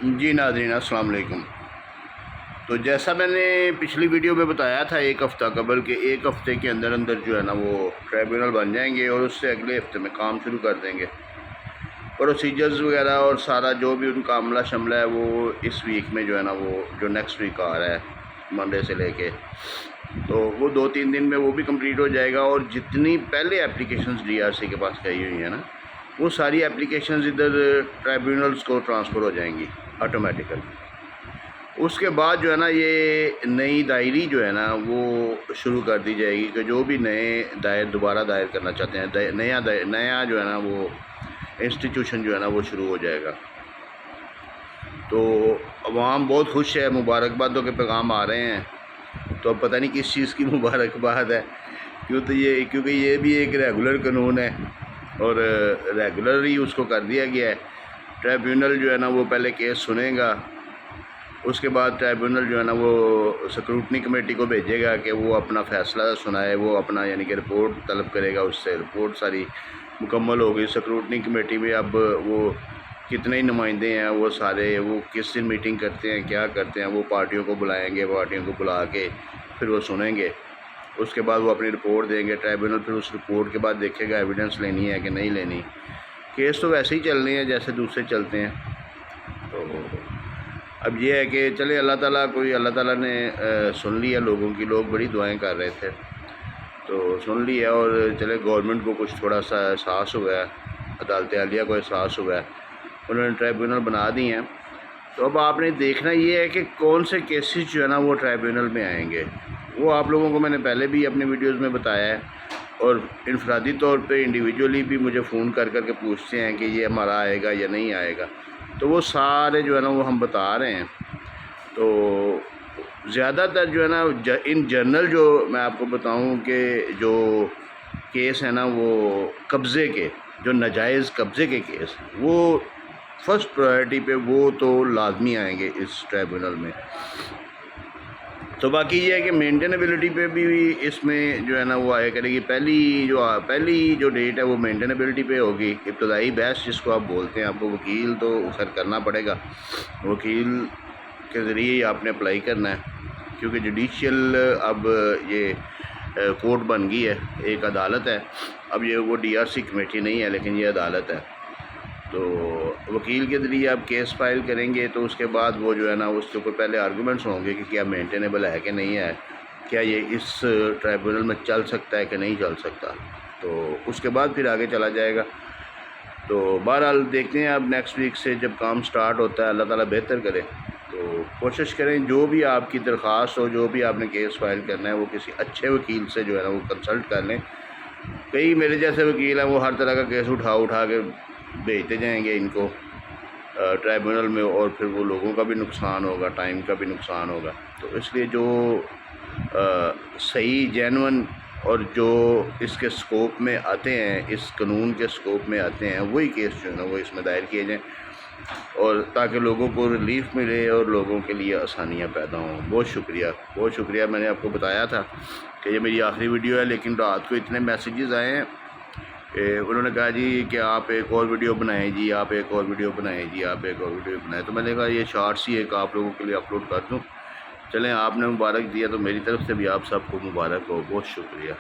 جی ناظرین السلام علیکم۔ تو جیسا میں نے پچھلی ویڈیو میں بتایا تھا ایک ہفتہ قبل کہ ایک ہفتے کے اندر اندر جو ہے نا وہ ٹریبیونل بن جائیں گے اور اس سے اگلے ہفتے میں کام شروع کر دیں گے۔ پروسیجرز وغیرہ اور سارا جو بھی ان کا عملہ شملہ ہے وہ اس ویک میں جو ہے نا وہ جو نیکسٹ ویک آ رہا ہے منڈے سے لے کے، تو وہ 2-3 دن میں وہ بھی کمپلیٹ ہو جائے گا۔ اور جتنی پہلے اپلیکیشنز ڈی آر سی کے پاس گئی ہوئی ہیں نا وہ ساری اپلیکیشنز ادھر ٹرائیبیونلز کو ٹرانسفر ہو جائیں گی آٹومیٹیکل۔ اس کے بعد جو ہے نا یہ نئی دائری جو ہے نا وہ شروع کر دی جائے گی کہ جو بھی نئے دوبارہ دائر کرنا چاہتے ہیں، نیا جو ہے نا وہ انسٹیٹیوشن جو ہے نا وہ شروع ہو جائے گا۔ تو عوام بہت خوش ہے، مبارکبادوں کے پیغام آ رہے ہیں۔ تو اب پتہ نہیں کس چیز کی مبارکباد ہے، کیونکہ یہ بھی ایک ریگولر قانون ہے اور ریگولر ہی اس کو کر دیا گیا ہے۔ ٹریبیونل جو ہے نا وہ پہلے کیس سنے گا، اس کے بعد ٹریبیونل جو ہے نا وہ سکروٹنی کمیٹی کو بھیجے گا کہ وہ اپنا فیصلہ سنائے، وہ اپنا یعنی کہ رپورٹ طلب کرے گا، اس سے رپورٹ ساری مکمل ہوگی۔ سکروٹنی کمیٹی میں اب وہ کتنے ہی نمائندے ہیں، وہ سارے وہ کس دن میٹنگ کرتے ہیں، کیا کرتے ہیں، وہ پارٹیوں کو بلائیں گے، پارٹیوں کو بلا کے پھر وہ سنیں گے۔ اس کے بعد وہ اپنی رپورٹ دیں گے، ٹریبیونل پھر اس رپورٹ کے بعد دیکھے گا ایویڈنس لینی ہے کہ نہیں لینی۔ کیس تو ویسے ہی چلنے ہیں جیسے دوسرے چلتے ہیں۔ تو اب یہ ہے کہ چلے اللہ تعالیٰ نے سن لیا لوگوں کی، لوگ بڑی دعائیں کر رہے تھے تو سن لیا، اور چلے گورنمنٹ کو کچھ تھوڑا سا احساس ہوا ہے، عدالت عالیہ کو احساس ہوا ہے، انہوں نے ٹریبیونل بنا دی ہیں۔ تو اب آپ نے دیکھنا یہ ہے کہ کون سے کیسز جو ہے نا وہ ٹریبیونل میں آئیں گے۔ وہ آپ لوگوں کو میں نے پہلے بھی اپنی ویڈیوز میں بتایا ہے، اور انفرادی طور پہ انڈیویجولی بھی مجھے فون کر کے پوچھتے ہیں کہ یہ ہمارا آئے گا یا نہیں آئے گا، تو وہ سارے جو ہے نا وہ ہم بتا رہے ہیں۔ تو زیادہ تر جو ہے نا ان جنرل جو میں آپ کو بتاؤں کہ جو کیس ہیں نا وہ قبضے کے، جو ناجائز قبضے کے کیس، وہ فرسٹ پرائرٹی پہ وہ تو لازمی آئیں گے اس ٹریبیونل میں۔ تو باقی یہ ہے کہ مینٹینیبلٹی پہ بھی اس میں جو ہے نا وہ آیا کرے گی۔ پہلی جو ڈیٹ ہے وہ مینٹینیبلٹی پہ ہوگی، ابتدائی بحث جس کو آپ بولتے ہیں۔ آپ کو وکیل تو خیر کرنا پڑے گا، وکیل کے ذریعے ہی آپ نے اپلائی کرنا ہے، کیونکہ جوڈیشیل اب یہ کورٹ بن گئی ہے، ایک عدالت ہے۔ اب یہ وہ ڈی آر سی کمیٹی نہیں ہے لیکن یہ عدالت ہے۔ تو وکیل کے ذریعے آپ کیس فائل کریں گے تو اس کے بعد وہ جو ہے نا اس کے اوپر پہلے آرگومنٹس ہوں گے کہ کیا مینٹینیبل ہے کہ نہیں ہے، کیا یہ اس ٹرائیبونل میں چل سکتا ہے کہ نہیں چل سکتا، تو اس کے بعد پھر آگے چلا جائے گا۔ تو بہرحال دیکھتے ہیں اب نیکسٹ ویک سے جب کام سٹارٹ ہوتا ہے، اللہ تعالیٰ بہتر کرے، تو کوشش کریں جو بھی آپ کی درخواست ہو، جو بھی آپ نے کیس فائل کرنا ہے وہ کسی اچھے وکیل سے جو ہے نا وہ کنسلٹ کر لیں۔ کئی میرے جیسے وکیل ہیں وہ ہر طرح کا کیس اٹھا کے بھیجتے جائیں گے ان کو ٹرائیبونل میں، اور پھر وہ لوگوں کا بھی نقصان ہوگا، ٹائم کا بھی نقصان ہوگا۔ تو اس لیے جو صحیح جینون اور جو اس کے سکوپ میں آتے ہیں، اس قانون کے سکوپ میں آتے ہیں، وہی کیس جو ہے نا وہ اس میں دائر کیے جائیں، اور تاکہ لوگوں کو ریلیف ملے اور لوگوں کے لیے آسانیاں پیدا ہوں۔ بہت شکریہ۔ میں نے آپ کو بتایا تھا کہ یہ میری آخری ویڈیو ہے، لیکن رات کو اتنے میسیجز آئے ہیں کہ انہوں نے کہا جی کہ آپ ایک اور ویڈیو بنائیں جی، آپ ایک اور ویڈیو بنائیں جی، آپ ایک اور ویڈیو بنائیں۔ تو میں نے کہا یہ شارٹس ہی ایک آپ لوگوں کے لیے اپلوڈ کر دوں۔ چلیں، آپ نے مبارک دیا تو میری طرف سے بھی آپ سب کو مبارک ہو۔ بہت شکریہ۔